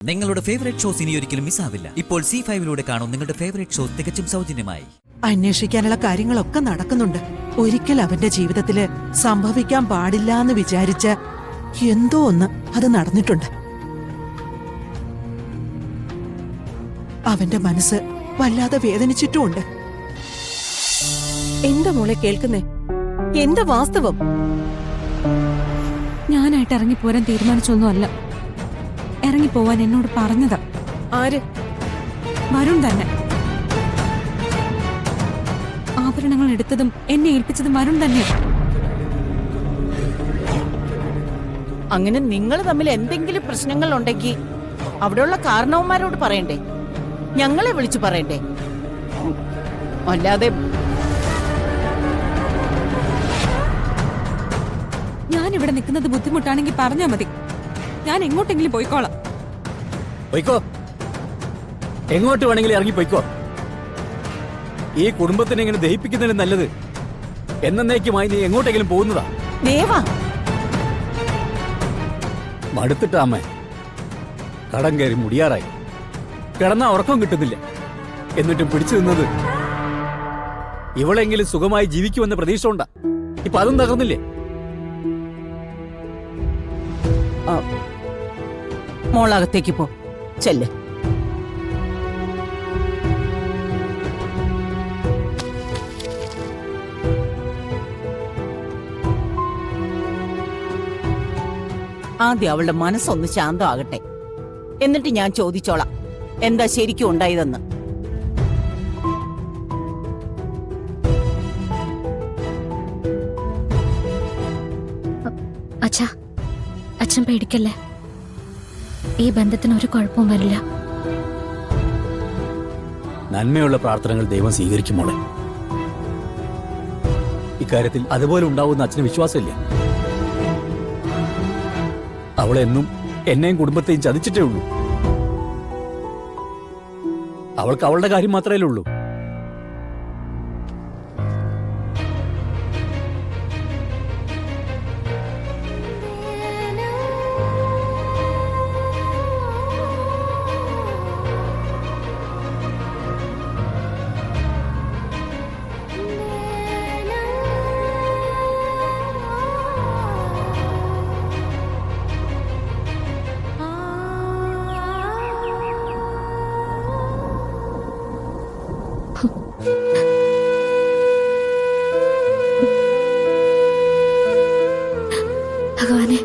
നിങ്ങളുടെ favourite shows ഇനി ഒരിക്കലും മിസ്സാവില്ല. ഇപ്പോൾ C5 കാണും നിങ്ങളുടെ ഫേവറേറ്റ് ഷോസ് തികച്ചും സൗജന്യമായി. അന്വേഷിക്കാനുള്ള കാര്യങ്ങളൊക്കെ നടക്കുന്നുണ്ട്. ഒരിക്കൽ അവന്റെ ജീവിതത്തില് സംഭവിക്കാൻ പാടില്ല എന്ന് വിചാരിച്ച എന്തോ ഒന്ന് അത് നടന്നിട്ടുണ്ട്. അവന്റെ മനസ്സ് വല്ലാതെ വേദനിച്ചിട്ടുമുണ്ട്. എന്താ മോളെ കേൾക്കുന്നേ? എന്താ വാസ്തവം? ഞാനായിട്ട് ഇറങ്ങിപ്പോരാൻ തീരുമാനിച്ചൊന്നുമല്ല. ഇറങ്ങിപ്പോവാൻ എന്നോട് പറഞ്ഞതാ. ആര്? വരുൺ തന്നെ. ആഭരണങ്ങൾ എടുത്തതും എന്നെ ഏൽപ്പിച്ചതും വരുൺ തന്നെ. അങ്ങനെ നിങ്ങൾ തമ്മിൽ എന്തെങ്കിലും പ്രശ്നങ്ങൾ ഉണ്ടെങ്കിൽ അവിടെയുള്ള കാരണവന്മാരോട് പറയണ്ടേ? ഞങ്ങളെ വിളിച്ചു പറയണ്ടേ? അല്ലാതെ ഞാൻ ഇവിടെ നിൽക്കുന്നത് ബുദ്ധിമുട്ടാണെങ്കിൽ പറഞ്ഞാ മതി. ഞാൻ എങ്ങോട്ടെങ്കിലും പോയിക്കോളാം. പോയിക്കോ, എങ്ങോട്ട് വേണമെങ്കിലും ഇറങ്ങി പോയിക്കോ. ഈ കുടുംബത്തിനെ ഇങ്ങനെ ദഹിപ്പിക്കുന്നതിന് നല്ലത് എന്നേക്കുമായി നീ എങ്ങോട്ടെങ്കിലും പോകുന്നതാ. ദേവാ, മടുത്തിട്ട അമ്മ കടം കയറി മുടിയാറായി കിടന്ന ഉറക്കം കിട്ടുന്നില്ല. എന്നിട്ടും പിടിച്ചു നിന്നത് ഇവളെങ്കിലും സുഖമായി ജീവിക്കുമെന്ന പ്രതീക്ഷ ഉണ്ടാ. ഇപ്പൊ അതും തകർന്നില്ലേ? മോളകത്തേക്ക് പോ, ചെല്ല്. ആദ്യം അവളുടെ മനസ്സൊന്ന് ശാന്തമാകട്ടെ, എന്നിട്ട് ഞാൻ ചോദിച്ചോളാം എന്താ ശരിക്കും ഉണ്ടായതെന്ന്. അച്ഛാ, അച്ഛൻ പേടിക്കല്ലേ. ഈ ബന്ധത്തിന് ഒരു കുഴപ്പവും വരില്ല. നന്മയുള്ള പ്രാർത്ഥനകൾ ദൈവം സ്വീകരിക്കും മോളെ. ഇക്കാര്യത്തിൽ അതുപോലെ ഉണ്ടാവുന്ന അച്ഛന് വിശ്വാസമില്ല. അവളെന്നും എന്നെയും കുടുംബത്തെയും ചതിച്ചിട്ടേ ഉള്ളൂ. അവൾക്ക് അവളുടെ കാര്യം മാത്രമേ ഉള്ളൂ. ഭഗവാനെ,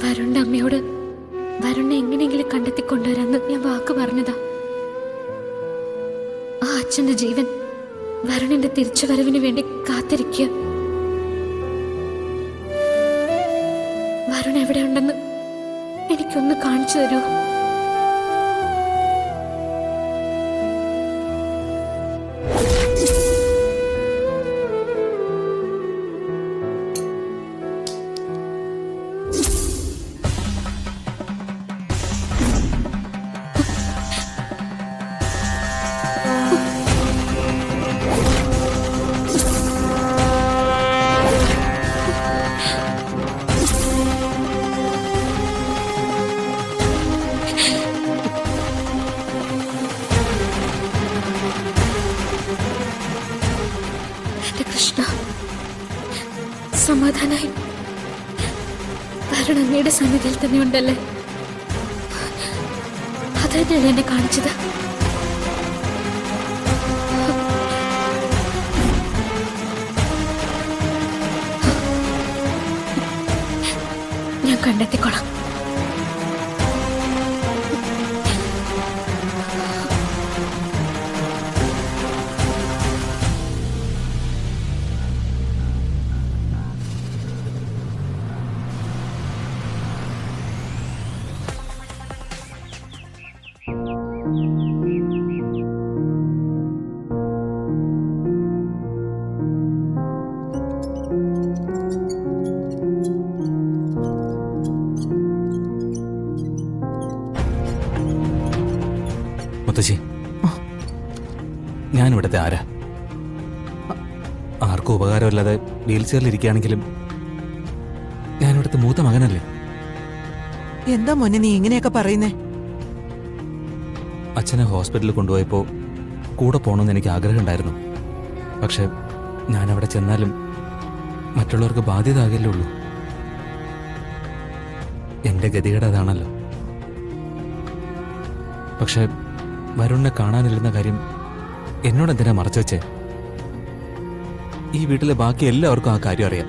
വരുണിന്റെ അമ്മയോട് വരുണിനെ എങ്ങനെയെങ്കിലും കണ്ടെത്തിക്കൊണ്ടുവരാന്ന് ഞാൻ വാക്ക് പറഞ്ഞതാ. ആ അച്ഛന്റെ ജീവൻ വരുണിന്റെ തിരിച്ചുവരവിന് വേണ്ടി കാത്തിരിക്കുക. വരുൺ എവിടെയുണ്ടെന്ന് എനിക്കൊന്ന് കാണിച്ചു തരൂ. കൃഷ്ണ, സമാധാനായി. വരുൺ അങ്ങയുടെ സന്നിധിയിൽ തന്നെ ഉണ്ടല്ലേ? അത് തന്നെയല്ലേ എന്നെ കാണിച്ചത്? ഞാൻ കണ്ടെത്തിക്കോളാം. മുത്തശ്ശി, ഞാനിവിടുത്തെ ആരാ? ആർക്കും ഉപകാരമില്ലാതെ വീൽ ചെയറിലിരിക്കുകയാണെങ്കിലും ഞാനിവിടുത്തെ മൂത്ത മകനല്ലേ. എന്താ മോനെ നീ ഇങ്ങനെയൊക്കെ പറയുന്നേ? അച്ഛനെ ഹോസ്പിറ്റലിൽ കൊണ്ടുപോയപ്പോൾ കൂടെ പോകണമെന്ന് എനിക്ക് ആഗ്രഹമുണ്ടായിരുന്നു. പക്ഷെ ഞാൻ അവിടെ ചെന്നാലും മറ്റുള്ളവർക്ക് ബാധ്യത ആകല്ലേ ഉള്ളൂ. എൻ്റെ ഗതികേട് അതാണല്ലോ. പക്ഷെ വരുണിനെ കാണാനില്ലെന്ന കാര്യം എന്നോടെന്തിനാ മറച്ചു വെച്ചേ? ഈ വീട്ടിലെ ബാക്കി എല്ലാവർക്കും ആ കാര്യം അറിയാം.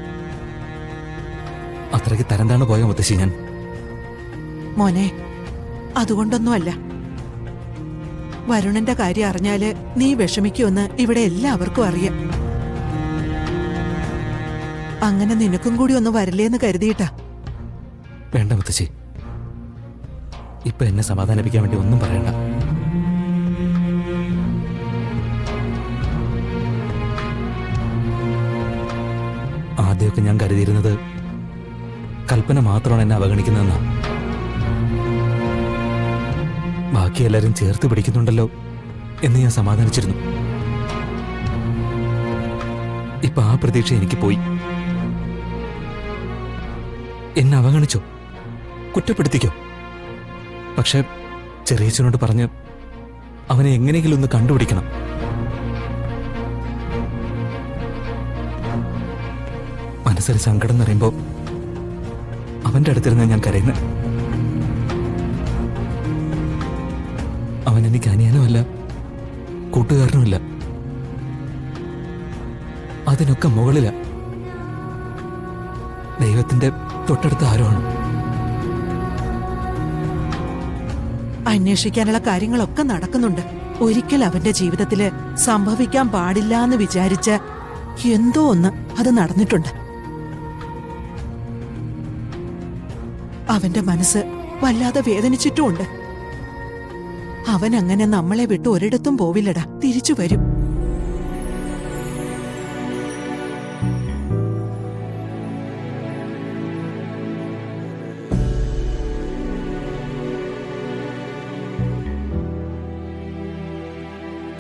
അത്രയ്ക്ക് തരംതാണ് പോയ മുത്തശ്ശി ഞാൻ. മോനെ, അതുകൊണ്ടൊന്നുമല്ല. വരുണിന്റെ കാര്യം അറിഞ്ഞാല് നീ വിഷമിക്കുമെന്ന് ഇവിടെ എല്ലാവർക്കും അറിയാം. അങ്ങനെ നിനക്കും കൂടി ഒന്ന് വരില്ലേന്ന് കരുതിയിട്ടാ. വേണ്ട മുത്തശ്ശി, ഇപ്പൊ എന്നെ സമാധാനിപ്പിക്കാൻ വേണ്ടി ഒന്നും പറയണ്ട. ആദ്യമൊക്കെ ഞാൻ കരുതിയിരുന്നത് കൽപ്പന മാത്രമാണ് എന്നെ അവഗണിക്കുന്നതെന്നാ. ബാക്കി എല്ലാരും ചേർത്ത് പിടിക്കുന്നുണ്ടല്ലോ എന്ന് ഞാൻ സമാധാനിച്ചിരുന്നു. ഇപ്പൊ ആ പ്രതീക്ഷ എനിക്ക് പോയി. എന്നെ അവഗണിച്ചോ, കുറ്റപ്പെടുത്തിക്കോ, പക്ഷെ ചെറിയച്ഛനോട് പറഞ്ഞ് അവനെ എങ്ങനെയെങ്കിലും ഒന്ന് കണ്ടുപിടിക്കണം. മനസ്സിൽ സങ്കടം നിറയുമ്പോ അവന്റെ അടുത്തിരുന്ന് ഞാൻ കരയുന്നത്. അവൻ എനിക്ക് അനിയനുമല്ല, കൂട്ടുകാരനുമല്ല, അതിനൊക്കെ മുകളില ദൈവത്തിന്റെ തൊട്ടടുത്ത ആരുമാണ്. അന്വേഷിക്കാനുള്ള കാര്യങ്ങളൊക്കെ നടക്കുന്നുണ്ട്. ഒരിക്കൽ അവന്റെ ജീവിതത്തില് സംഭവിക്കാൻ പാടില്ല എന്ന് വിചാരിച്ച എന്തോ ഒന്ന് അത് നടന്നിട്ടുണ്ട്. അവന്റെ മനസ്സ് വല്ലാതെ വേദനിച്ചിട്ടുമുണ്ട്. അവൻ അങ്ങനെ നമ്മളെ വിട്ട് ഒരിടത്തും പോവില്ലടാ, തിരിച്ചു വരും.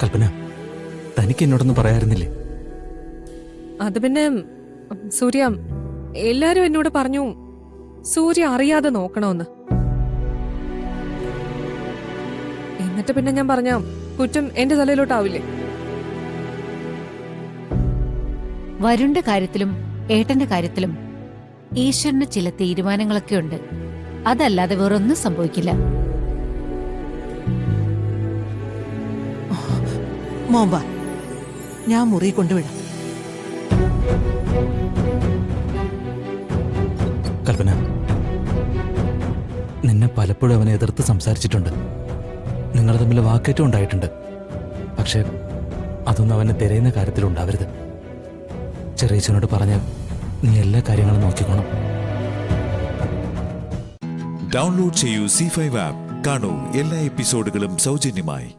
കൽപ്പന, തനിക്ക് എന്നോടൊന്നും പറയാറുന്നില്ലേ? അത് പിന്നെ സൂര്യ, എല്ലാരും എന്നോട് പറഞ്ഞു സൂര്യ അറിയാതെ നോക്കണമെന്ന്. എന്നിട്ട് പിന്നെ ഞാൻ പറഞ്ഞ കുറ്റം എന്റെ തലയിലോട്ടാവില്ലേ? വരുണിന്റെ കാര്യത്തിലും ഏട്ടന്റെ കാര്യത്തിലും ഈശ്വരന് ചില തീരുമാനങ്ങളൊക്കെ ഉണ്ട്. അതല്ലാതെ വേറൊന്നും സംഭവിക്കില്ല. മോമ്പ, ഞാൻ മുറി കൊണ്ടുവിടാം. കൽപ്പന, നിന്നെ പലപ്പോഴും അവനെ എതിർത്ത് സംസാരിച്ചിട്ടുണ്ട്. നിങ്ങൾ തമ്മിൽ വാക്കേറ്റം ഉണ്ടായിട്ടുണ്ട്. പക്ഷെ അതൊന്നും അവനെ തിരയുന്ന കാര്യത്തിലുണ്ടാവരുത്. ചെറിയച്ഛനോട് പറഞ്ഞ് നീ എല്ലാ കാര്യങ്ങളും നോക്കിക്കോണം. ഡൗൺലോഡ് ചെയ്യൂ C5 ആപ്പ്. കാണൂ എല്ലാ എപ്പിസോഡുകളും സൗജന്യമായി.